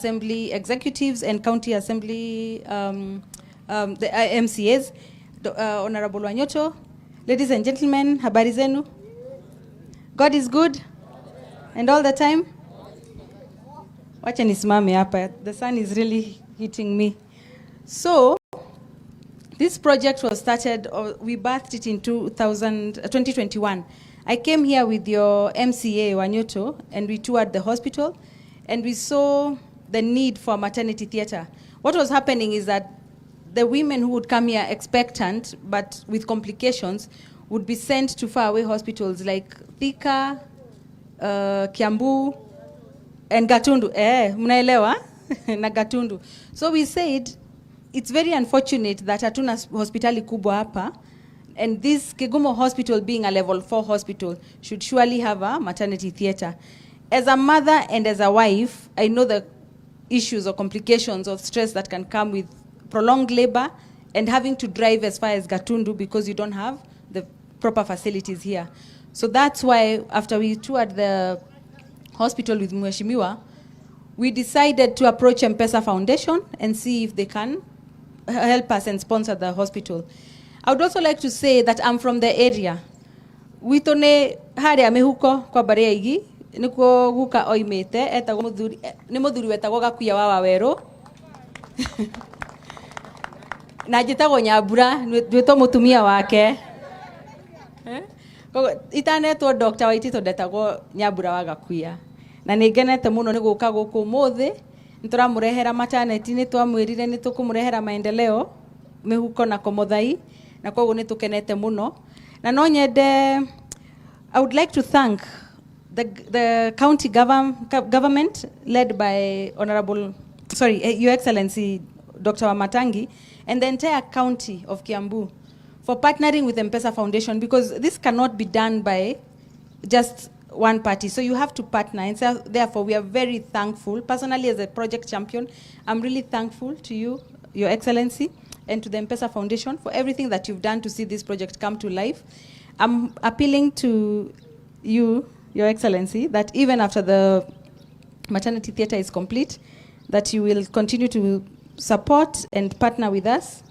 Assembly executives and County Assembly the MCAs, Honorable Wanyoto, ladies and gentlemen, habari zenu. God is good and all the time. Wacha nisimame hapa. The sun is really hitting me. So, this project was started, or we birthed it in 2021. I came here with your MCA, Wanyoto, and we toured the hospital, and we saw the need for maternity theater. What was happening is that the women who would come here expectant, but with complications, would be sent to faraway hospitals like Thika, Kiambu, and Gatundu. Mnaelewa? Na Gatundu. So we said, it's very unfortunate that hatuna hospitali kubwa hapa, and this Kigumo hospital being a level 4 hospital should surely have a maternity theater. As a mother and as a wife, I know the issues or complications of stress that can come with prolonged labor and having to drive as far as Gatundu because you don't have the proper facilities here. So that's why after we toured the hospital with Mheshimiwa, we decided to approach M-Pesa Foundation and see if they can help us and sponsor the hospital. I would also like to say that I'm from the area. Witone hari amehuko kwa Babayao niko guka oimete etago muthuri ni muthuri wetagwo Gakuya wa Waweru na njitagwo Nyambura ndwitwo mutumia wake itanetwo Dr. Waititu ndetagwo Nyambura wa Gakuya na ningenete muno ni guka guku muthi nituramurehera maternity ni twamwirire ni tukumurehera maendeleo mehuko na komothai na koguo ni tukenete muno na no nyende. I would like to thank the county government led by Your Excellency Dr. Wamatangi and the entire county of Kiambu for partnering with M-Pesa Foundation, because this cannot be done by just one party. So you have to partner, and so therefore we are very thankful. Personally, as a project champion, I'm really thankful to you, Your Excellency, and to the M-Pesa Foundation for everything that you've done to see this project come to life. I'm appealing to you, Your Excellency, that even after the maternity theater is complete, that you will continue to support and partner with us,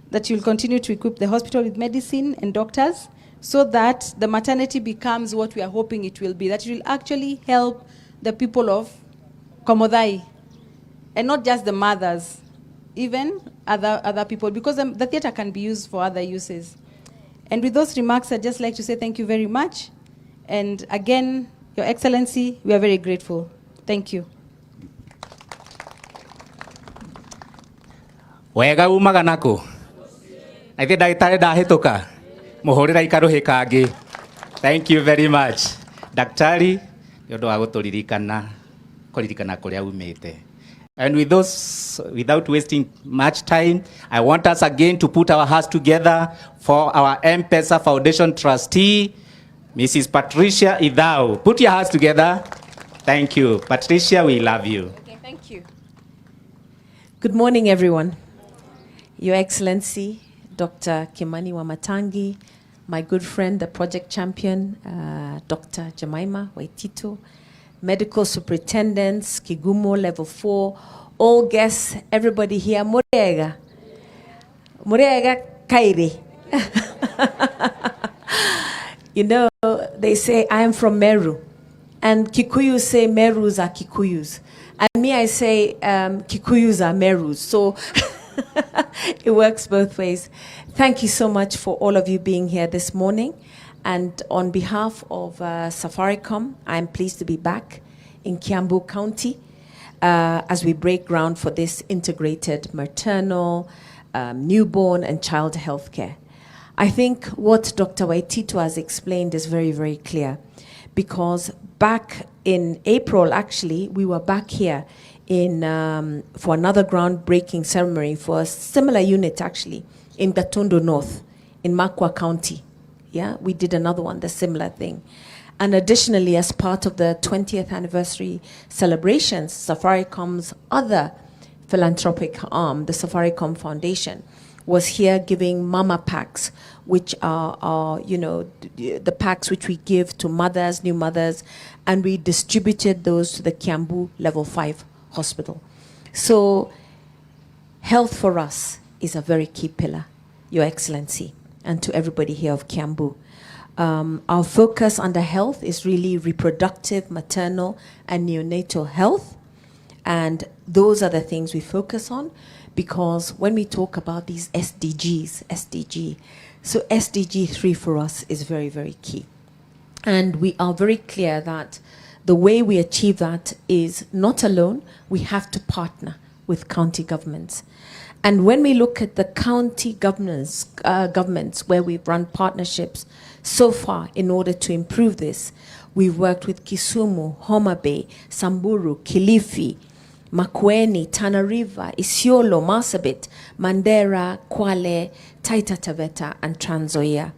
that you'll continue to equip the hospital with medicine and doctors, so that the maternity becomes what we are hoping it will be, that it will actually help the people of Komothai, and not just the mothers, even other people, because the theater can be used for other uses. And with those remarks, I'd just like to say thank you very much. And again, Your Excellency, we are very grateful. Thank you. Wega umaga nako. Aithe ndagĩtarĩ ndahĩtũka. Mũhũrĩra ikaru hĩkangĩ. Thank you very much. Daktari, nĩ ũndũ wa gũtũririkana kũrĩa umĩte. And with those, without wasting much time, I want us again to put our hearts together for our M-Pesa Foundation trustee, Mrs. Patricia Idao. Put your hearts together. Thank you. Patricia, we love you. Okay, thank you. Good morning, everyone. Your Excellency, Dr. Kimani Wamatangi, my good friend, the project champion, Dr. Jemima Waititu, medical superintendents, Kigumo, level 4, all guests, everybody here, Murega. Murega Kairi. You know, they say, I am from Meru. And Kikuyus say Merus are Kikuyus. And me, I say Kikuyus are Merus. So it works both ways. Thank you so much for all of you being here this morning. And on behalf of Safaricom, I'm pleased to be back in Kiambu County as we break ground for this integrated maternal, newborn, and child health care. I think what Dr. Waititu has explained is very, very clear, because back in April, actually, we were back here in for another groundbreaking ceremony for a similar unit, actually, in Gatundu North, in Makwa County. Yeah, we did another one, the similar thing. And additionally, as part of the 20th anniversary celebrations, Safaricom's other philanthropic arm, the Safaricom Foundation, was here giving mama packs, which are you know, the packs which we give to mothers, new mothers, and we distributed those to the Kiambu level 5 hospital. So health for us is a very key pillar, Your Excellency, and to everybody here of Kiambu. Our focus under health is really reproductive, maternal, and neonatal health. And those are the things we focus on, because when we talk about these SDG, so SDG 3 for us is very, very key. And we are very clear that the way we achieve that is not alone. We have to partner with county governments. And when we look at the county governments where we've run partnerships so far in order to improve this, we've worked with Kisumu, Homa Bay, Samburu, Kilifi, Makueni, Tana River, Isiolo, Marsabit, Mandera, Kwale, Taita Taveta, and Trans Nzoia.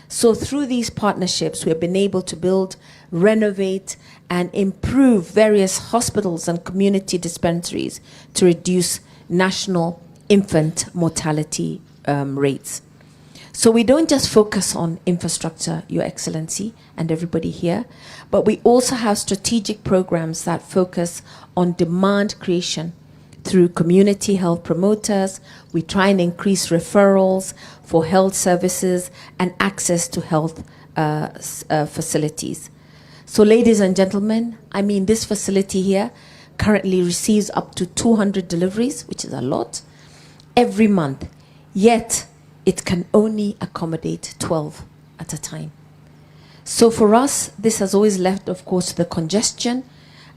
So through these partnerships, we have been able to build, renovate, and improve various hospitals and community dispensaries to reduce national infant mortality rates. So we don't just focus on infrastructure, Your Excellency, and everybody here, but we also have strategic programs that focus on demand creation through community health promoters. We try and increase referrals for health services and access to health facilities. So ladies and gentlemen, I mean, this facility here currently receives up to 200 deliveries, which is a lot, every month. Yet, it can only accommodate 12 at a time. So for us, this has always left, of course, the congestion.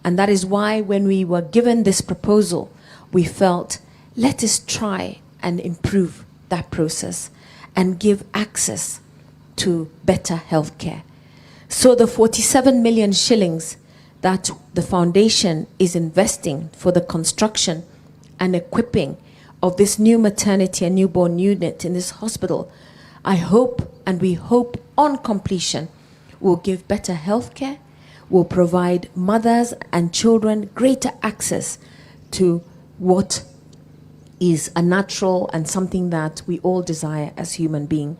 And that is why when we were given this proposal, we felt, let us try and improve that process and give access to better healthcare. So the 47 million shillings that the foundation is investing for the construction and equipping of this new maternity and newborn unit in this hospital, I hope, and we hope on completion, will give better healthcare, will provide mothers and children greater access to what is a natural and something that we all desire as human beings.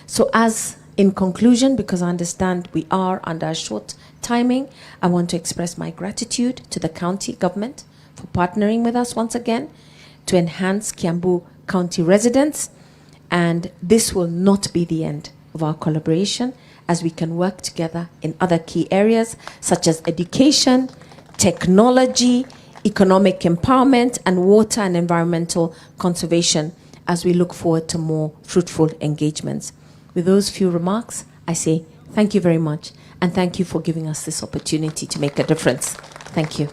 So as in conclusion, because I understand we are under a short timing, I want to express my gratitude to the county government for partnering with us once again to enhance Kiambu County residents. And this will not be the end of our collaboration, as we can work together in other key areas such as education, technology, economic empowerment, and water and environmental conservation, as we look forward to more fruitful engagements. With those few remarks, I say thank you very much, and thank you for giving us this opportunity to make a difference. Thank you.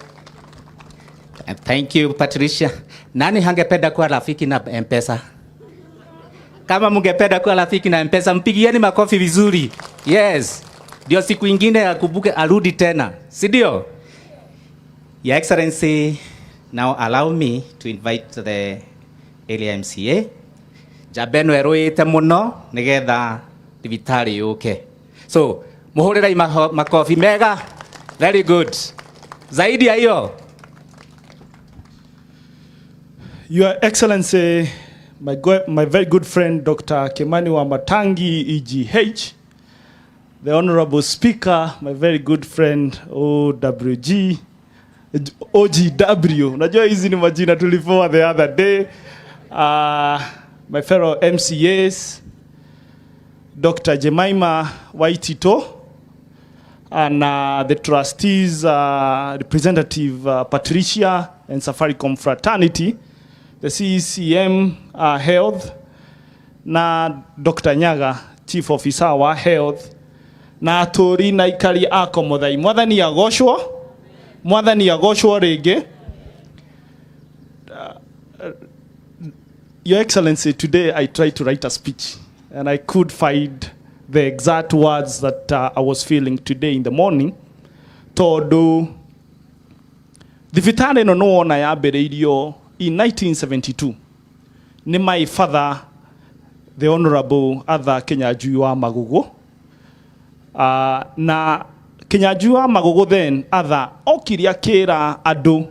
And thank you, Patricia. Nani hangependa kuwa rafiki na M-Pesa? Kama mungependa kuwa rafiki na M-Pesa, mpigieni makofi vizuri. Yes. Ndio siku ingine akumbuke arudi tena. Si ndio? Your Excellency, now allow me to invite the area MCA. Jabeno eroite muno nigetha thibitari yuke. So, muhurira makofi mega. Very good. Zaidi ya hiyo. Your Excellency, my very good friend, Dr. Kimani Wamatangi, EGH, the Honorable Speaker, my very good friend, OGW. Unajua hizi ni majina tulipewa the other day. My fellow MCAs, Dr. Jemima Waititu, and the trustees, Representative Patricia and Safaricom Fraternity, the CCM Health, na Dr. Nyaga, Chief Officer wa Health, na atori na ikari ako muthai. Mwathani agoshwo rege. Your Excellency, today I tried to write a speech and I could find the exact words that I was feeling today in the morning. Todo thibitari no wona yambiriirio in 1972 ni my father, the Honorable Arthur Kinyajui wa Magugu. Na Kinyajui wa Magugu then Arthur okiria kira adu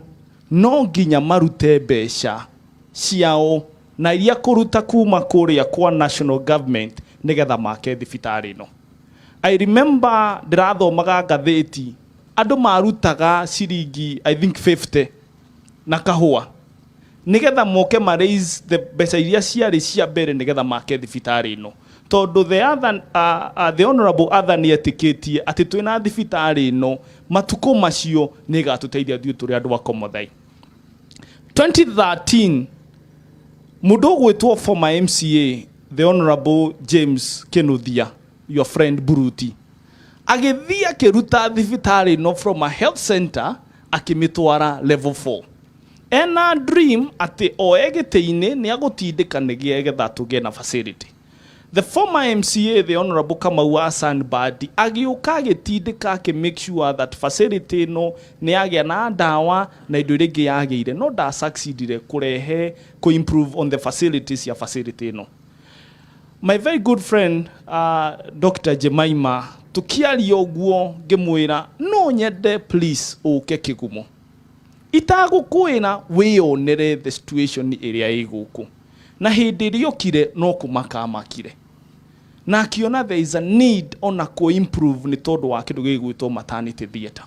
no nginya marute mbeca ciao na iria kuruta kuma kuria kwa national government nigetha make thibitari no. I remember ndirathomaga ngatheti andu marutaga ciringi I think 50 na kahua nigetha moke ma raise the mbeca iria ciarĩ cia mbere nigetha make thibitarĩ ĩno tondu the honorable other nĩ etĩkĩtie atĩ twĩna thibitarĩ ĩno matukũ macio nĩ ĩgatũteithia ithuĩ tũrĩ andũ a Komothai. 2013 mũndũ ũgwĩtwo former MCA the honorable James Kinuthia, your friend Buruti, agĩthiĩ akĩruta thibitarĩ ĩno from a health center akĩmĩtwara level 4. Ena dream atĩ o egĩtĩ-inĩ nĩ agũtindĩkanagia getha tũgĩe na facility. The former MCA, the honorable Kamau Hassan Badi, agĩũka agĩtindĩka akĩ make sure that facility ĩno nĩ yagĩa na ndawa na indo iria ingĩ yagĩire. No da succeedire kũrehe improve on the facilities ya facility ĩno. My very good friend Dr. Jemima, tukiaria ũguo ngĩmwĩra no nyende please ũke Kĩgumo. Itagũkwĩra wĩonere the situation ĩrĩa ĩ gũkũ. Na hĩndĩ ĩrĩa okire no kũmakamakire. Na akiona there is a need ona improve nĩ tondũ wa kĩndũ gĩgwĩtwo maternity theatre.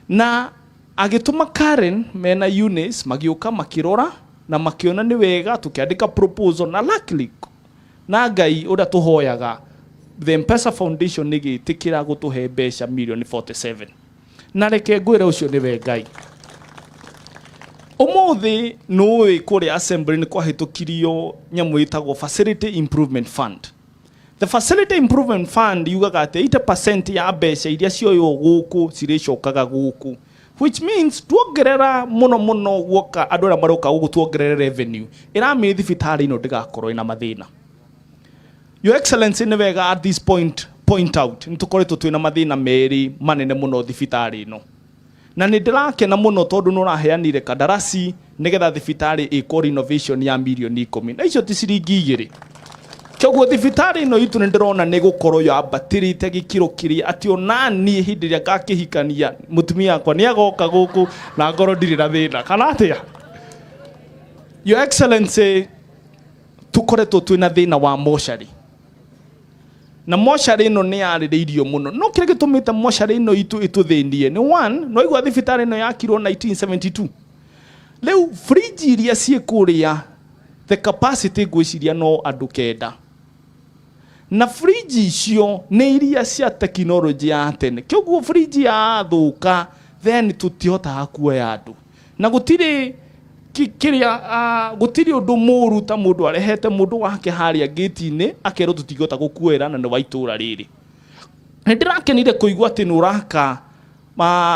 Na agĩtũma Karen mena Eunice magĩũka makĩrora na makĩona nĩ wega tũkĩandĩka proposal na luckily na Ngai ũrĩa tũhoyaga the M-Pesa Foundation nĩgĩtĩkĩra gũtũhe mbeca million 47. Na reke ngwĩre ũcio nĩwe Ngai. Ũmũthĩ nũĩ kũrĩa assembly nĩ kwahĩtũkirio nyamũ ĩtagwo Facility Improvement Fund. The Facility Improvement Fund yugaga atĩ 80% ya mbeca iria cioywo gũkũ cirĩcokaga gũkũ, which means tuongerera mũno guoka andũ arĩa maroka gũkũ tuongerere revenue ĩramĩ thibitarĩ ĩno ndĩgakorwo ĩna mathĩna. Your Excellency nĩ wega at this point out nĩ tũkoretwo twĩna mathĩna merĩ manene mũno thibitarĩ ĩno. Na nĩ ndĩrakena mũno tondũ nĩ ũraheanire kandarasi nĩgetha thibitarĩ ĩkwo renovation ya mirioni 10. Na icio ti ciringi 2. Kwoguo thibitarĩ ĩno itũ nĩ ndĩrona nĩ gũkorwo yambatĩrĩte gĩkĩro kĩrĩa atĩ ona niĩ hĩndĩ ĩrĩa ngakĩhikania mũtumia wakwa nĩ agoka gũkũ na ngoro ndirĩ na thĩna kana atĩa. Your Excellency, tukoretwo twĩna thĩna wa mocarĩ. Na mocarĩ ĩno nĩ yarĩrĩirio mũno. No kĩrĩa gĩtũmĩte mocarĩ ĩno itũ ĩtũthĩnie nĩ one, no igua thibitarĩ ĩno yakirwo 1972. Rĩu fridge iria ciĩ kũrĩa the capacity ngwĩciria no andũ 9. Na fridge icio nĩ iria cia tekinoronjĩ ya tene. Kwoguo fridge yathũka then tũtihotaga kuoya andũ. Na gũtirĩ gũtirĩ ũndũ mũru ta mũndũ arehete mũndũ wake harĩa gate-inĩ akerwo tũtingĩhota gũkuoera na nĩ wa itũra rĩrĩ. Nĩ ndĩrakenire kũigua atĩ nĩ ũraka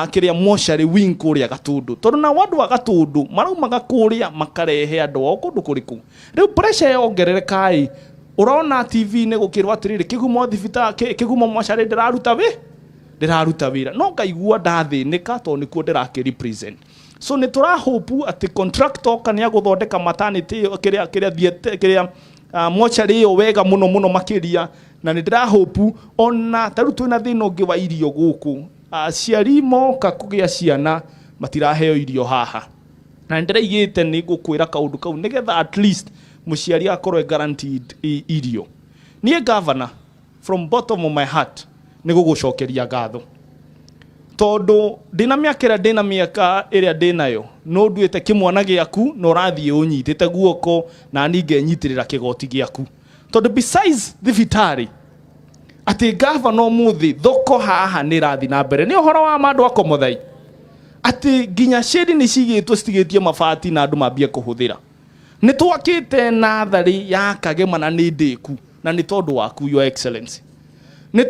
kĩrĩa mocarĩ wing kũrĩa Gatũndũ. Tondũ na andũ a Gatũndũ maraumaga kũrĩa makarehe andũ ao kũndũ kũrĩkũ. Rĩu pressure yongerereka ũrona TV-inĩ gũkĩrwo atĩrĩrĩ Kĩgumo thibitarĩ Kĩgumo mocarĩ ndĩraruta wĩra. No ngaigua ndathĩnĩka tondũ nĩkuo ndĩrakĩrepresent. So nĩ tũra hope atĩ contractor kana gũthondeka maternity kĩrĩa mocarĩ ĩyo wega mũno makĩria. Na nĩ ndĩra hope ona tarĩu twĩna thĩna ũngĩ wa irio gũkũ. Aciari moka kũgĩa ciana matiraheo irio haha. Na nĩ ndĩraigĩte nĩ ngũkwĩra kaũndũ kau nĩgetha at least mũciari akorwo guaranteed irio. Niĩ governor from bottom of my heart nĩ gũgũcokeria ngatho. Tondũ ndĩna mĩaka ĩrĩa ndĩnayo no nduĩte kĩmwana gĩaku na ũrathiĩ ũnyitĩte guoko na ningĩ nyitĩrĩra kĩgoti gĩaku. Tondũ besides thibitarĩ atĩ governor mũthĩ thoko haha nĩ rathi na mbere. Nĩ ũhoro wa andũ a Komothai atĩ nginya shade nĩ cigĩtwo citigĩtie mabati na andũ mambie kũhũthĩra. Nĩ twakĩte natharĩ ya Kagema na nĩ ndĩku na nĩ tondũ waku Your Excellency. Nĩ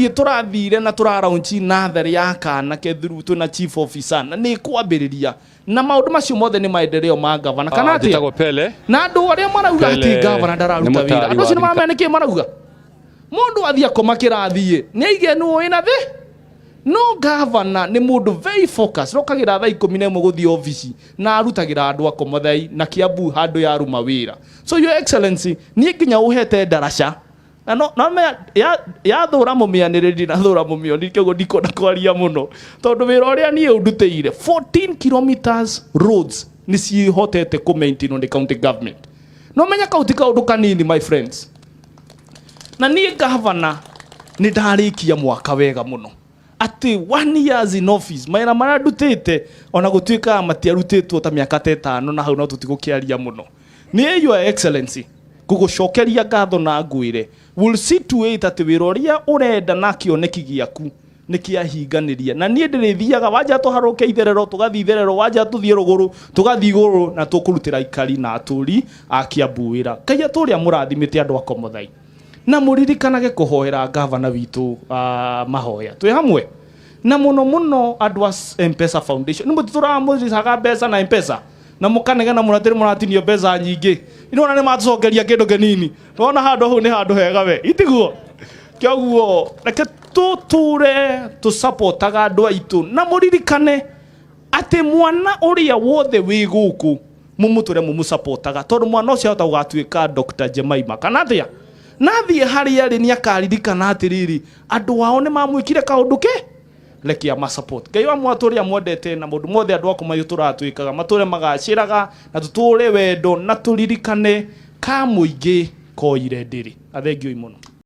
tũrathire na tũraraunchi natharĩ ya Kanake through twĩna chief officer na nĩ kwambĩrĩria na maũndũ macio mothe nĩ maendeleo ma gavana kana atĩa. Na andũ arĩa marauga atĩ gavana ndararuta wĩra andũ acio nĩ maramenya nĩkĩ marauga. Mũndũ athiĩ akoma kĩrathi nĩ aigenu wĩna thĩ. No gavana nĩ mũndũ very focused. Rokagĩra thaa 11 gũthiĩ ofici na arutagĩra andũ a Komothai na Kiambu handũ ya ruma wĩra. So Your Excellency niĩ nginya ũhete ndaraca. Na no ya thũra mũmĩanĩrĩri na thũra mũmĩoni kĩguo ndikona kwaria mũno. Tondũ wĩra ũrĩa niĩ ũndutĩire 14 kilometers roads nĩ cihotete kũ-maintain nĩ county government. No menya kaunti kaũndũ kanini my friends. Na niĩ governor nĩ ndarĩkia mwaka wega mũno. ati 1 years in office maira mara ndutite ona gutuika matiarutitwo ta miaka 5 na hau no tutigukiaria muno ni your excellency kugucokeria ngatho na ngwire will see to it ati wira uria urenda na kioneki giaku nikiahinganiria na nie ndirithiaga wanja tuharuke itherero tugathi itherero wanja tuthie ruguru tugathi iguru na tukurutira ikari na aturi a Kiambu wira Ngai aturi amurathimite andu akomothai na muririkanage kuhoera gavana witu mahoya twi hamwe na muno andu a M-Pesa Foundation ni mutitura murisaga mbeca na M-Pesa na mukanega na muratiri muratinio mbeca nyingi inona ni matucokeria kindu kinini wona handu hu ni handu hega we itiguo kioguo reke tuture tu supportaga andu aitu na muririkane ati mwana uria wothe wi guku mumuture mumusupportaga tondu mwana ucio hota gatuika Dr. Jemaima kana atia nathie haria ri ni akaririkana atiriri andu wao ni mamwikire kaundu ke lekia ma support Ngai wa mwaturia mwendete na mundu mothe andu akumayu turatuikaga mature magaciraga na tuture wendo na turirikane ka muingi koire ndiri athengio imuno.